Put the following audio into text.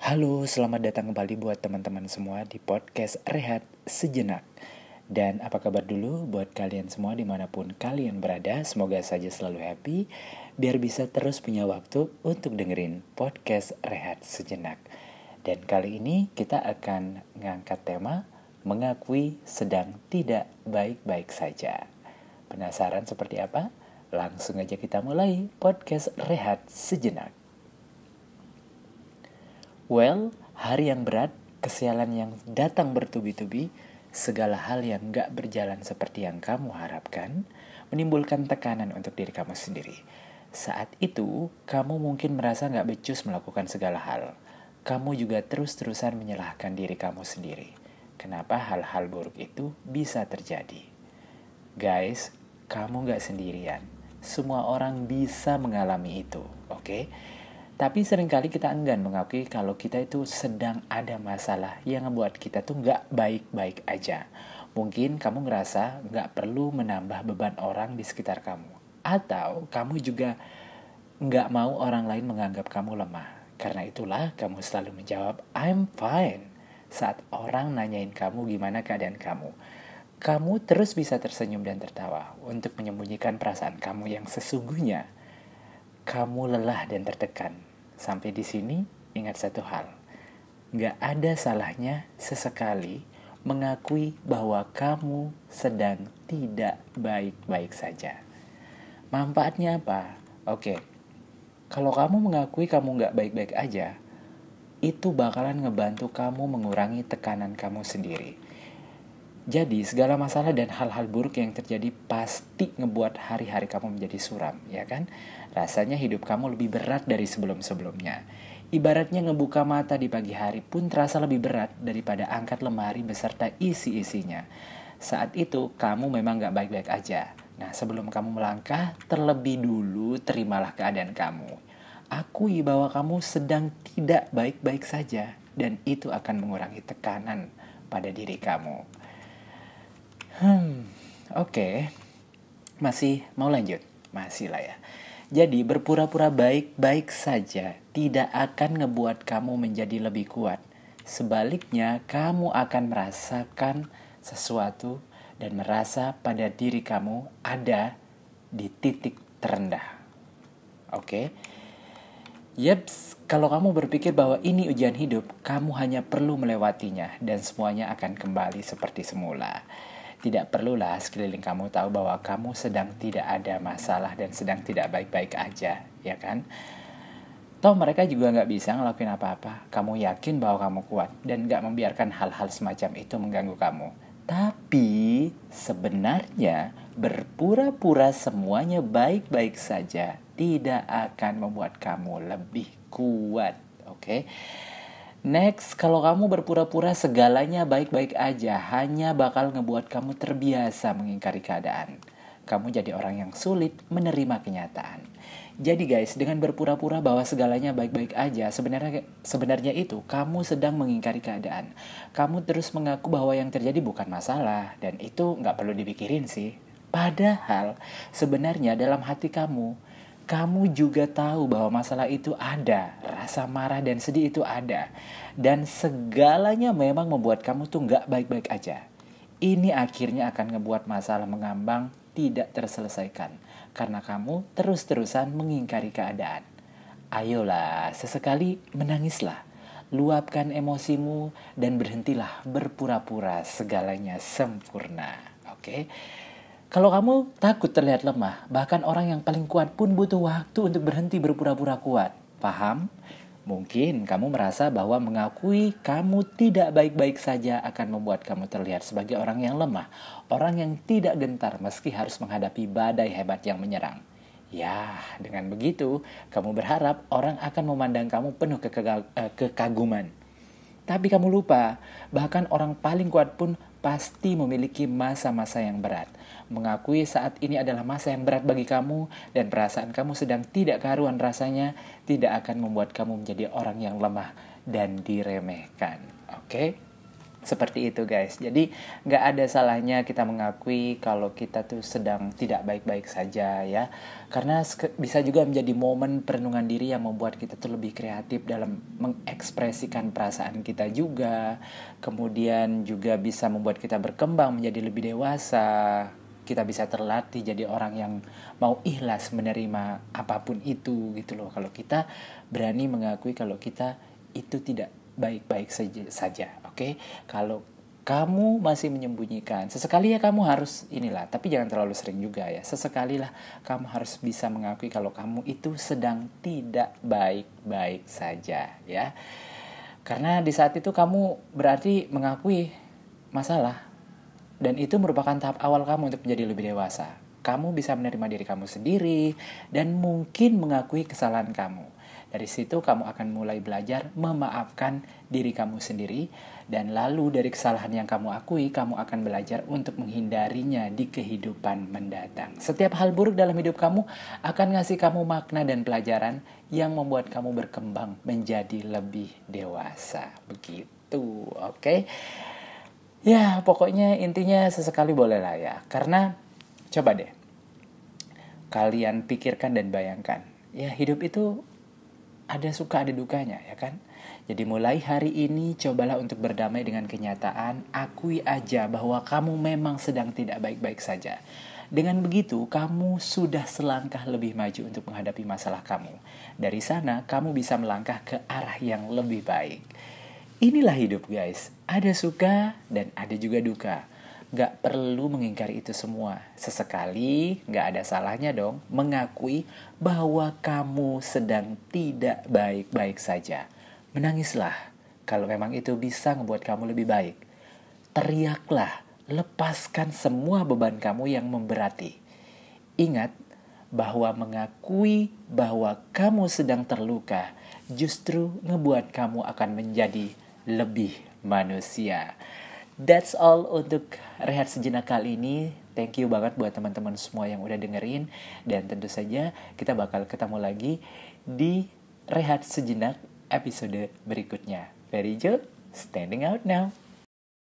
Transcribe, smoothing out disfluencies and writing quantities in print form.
Halo, selamat datang kembali buat teman-teman semua di podcast Rehat Sejenak. Dan apa kabar dulu buat kalian semua dimanapun kalian berada. Semoga saja selalu happy, biar bisa terus punya waktu untuk dengerin podcast Rehat Sejenak. Dan kali ini kita akan ngangkat tema mengakui sedang tidak baik-baik saja. Penasaran seperti apa? Langsung aja kita mulai podcast Rehat Sejenak. Well, hari yang berat, kesialan yang datang bertubi-tubi, segala hal yang gak berjalan seperti yang kamu harapkan, menimbulkan tekanan untuk diri kamu sendiri. Saat itu, kamu mungkin merasa gak becus melakukan segala hal. Kamu juga terus-terusan menyalahkan diri kamu sendiri. Kenapa hal-hal buruk itu bisa terjadi? Guys, kamu gak sendirian. Semua orang bisa mengalami itu, oke? Tapi seringkali kita enggan mengakui kalau kita itu sedang ada masalah yang membuat kita tuh nggak baik-baik aja. Mungkin kamu ngerasa nggak perlu menambah beban orang di sekitar kamu. Atau kamu juga nggak mau orang lain menganggap kamu lemah. Karena itulah kamu selalu menjawab, I'm fine. Saat orang nanyain kamu gimana keadaan kamu. Kamu terus bisa tersenyum dan tertawa untuk menyembunyikan perasaan kamu yang sesungguhnya. Kamu lelah dan tertekan. Sampai di sini, ingat satu hal. Gak ada salahnya sesekali mengakui bahwa kamu sedang tidak baik-baik saja. Manfaatnya apa? Oke, kalau kamu mengakui kamu gak baik-baik aja, itu bakalan ngebantu kamu mengurangi tekanan kamu sendiri. Jadi segala masalah dan hal-hal buruk yang terjadi pasti ngebuat hari-hari kamu menjadi suram, ya kan? Rasanya hidup kamu lebih berat dari sebelum-sebelumnya. Ibaratnya ngebuka mata di pagi hari pun terasa lebih berat daripada angkat lemari beserta isi-isinya. Saat itu kamu memang gak baik-baik aja. Nah, sebelum kamu melangkah, terlebih dulu terimalah keadaan kamu. Akui bahwa kamu sedang tidak baik-baik saja, dan itu akan mengurangi tekanan pada diri kamu. Oke. Masih mau lanjut? Masih lah ya. Jadi berpura-pura baik-baik saja tidak akan ngebuat kamu menjadi lebih kuat. Sebaliknya, kamu akan merasakan sesuatu dan merasa pada diri kamu ada di titik terendah. Oke? Yeps, kalau kamu berpikir bahwa ini ujian hidup, kamu hanya perlu melewatinya dan semuanya akan kembali seperti semula. Tidak perlulah sekeliling kamu tahu bahwa kamu sedang tidak ada masalah dan sedang tidak baik-baik aja, ya kan? Toh mereka juga gak bisa ngelakuin apa-apa. Kamu yakin bahwa kamu kuat dan gak membiarkan hal-hal semacam itu mengganggu kamu. Tapi sebenarnya berpura-pura semuanya baik-baik saja tidak akan membuat kamu lebih kuat, oke? Next, kalau kamu berpura-pura segalanya baik-baik aja, hanya bakal ngebuat kamu terbiasa mengingkari keadaan. Kamu jadi orang yang sulit menerima kenyataan. Jadi guys, dengan berpura-pura bahwa segalanya baik-baik aja, sebenarnya itu kamu sedang mengingkari keadaan. Kamu terus mengaku bahwa yang terjadi bukan masalah, dan itu gak perlu dipikirin sih. Padahal, sebenarnya dalam hati kamu juga tahu bahwa masalah itu ada, rasa marah dan sedih itu ada. Dan segalanya memang membuat kamu tuh gak baik-baik aja. Ini akhirnya akan ngebuat masalah mengambang tidak terselesaikan. Karena kamu terus-terusan mengingkari keadaan. Ayolah, sesekali menangislah. Luapkan emosimu dan berhentilah berpura-pura segalanya sempurna. Oke? Kalau kamu takut terlihat lemah, bahkan orang yang paling kuat pun butuh waktu untuk berhenti berpura-pura kuat. Paham? Mungkin kamu merasa bahwa mengakui kamu tidak baik-baik saja akan membuat kamu terlihat sebagai orang yang lemah. Orang yang tidak gentar meski harus menghadapi badai hebat yang menyerang. Ya, dengan begitu, kamu berharap orang akan memandang kamu penuh kekaguman. Tapi kamu lupa, bahkan orang paling kuat pun pasti memiliki masa-masa yang berat. Mengakui saat ini adalah masa yang berat bagi kamu dan perasaan kamu sedang tidak karuan rasanya tidak akan membuat kamu menjadi orang yang lemah dan diremehkan. Oke? Seperti itu guys. Jadi nggak ada salahnya kita mengakui kalau kita tuh sedang tidak baik-baik saja ya. Karena bisa juga menjadi momen perenungan diri yang membuat kita tuh lebih kreatif dalam mengekspresikan perasaan kita juga. Kemudian juga bisa membuat kita berkembang menjadi lebih dewasa. Kita bisa terlatih jadi orang yang mau ikhlas menerima apapun itu gitu loh. Kalau kita berani mengakui kalau kita itu tidak baik-baik saja, oke? Kalau kamu masih menyembunyikan, sesekali ya kamu harus inilah, tapi jangan terlalu sering juga ya. Sesekali lah kamu harus bisa mengakui kalau kamu itu sedang tidak baik-baik saja ya. Karena di saat itu kamu berarti mengakui masalah. Dan itu merupakan tahap awal kamu untuk menjadi lebih dewasa. Kamu bisa menerima diri kamu sendiri dan mungkin mengakui kesalahan kamu. Dari situ kamu akan mulai belajar memaafkan diri kamu sendiri. Dan lalu dari kesalahan yang kamu akui, kamu akan belajar untuk menghindarinya di kehidupan mendatang. Setiap hal buruk dalam hidup kamu akan ngasih kamu makna dan pelajaran yang membuat kamu berkembang menjadi lebih dewasa. Begitu, oke? Ya, pokoknya intinya sesekali boleh lah ya. Karena, coba deh, kalian pikirkan dan bayangkan. Ya, hidup itu ada suka ada dukanya ya kan. Jadi mulai hari ini cobalah untuk berdamai dengan kenyataan. Akui aja bahwa kamu memang sedang tidak baik-baik saja. Dengan begitu kamu sudah selangkah lebih maju untuk menghadapi masalah kamu. Dari sana kamu bisa melangkah ke arah yang lebih baik. Inilah hidup guys. Ada suka dan ada juga duka. Gak perlu mengingkari itu semua. Sesekali gak ada salahnya dong mengakui bahwa kamu sedang tidak baik-baik saja. Menangislah kalau memang itu bisa membuat kamu lebih baik. Teriaklah, lepaskan semua beban kamu yang memberati. Ingat bahwa mengakui bahwa kamu sedang terluka justru ngebuat kamu akan menjadi lebih manusia. That's all untuk Rehat Sejenak kali ini. Thank you banget buat teman-teman semua yang udah dengerin. Dan tentu saja kita bakal ketemu lagi di Rehat Sejenak episode berikutnya. Very good, standing out now.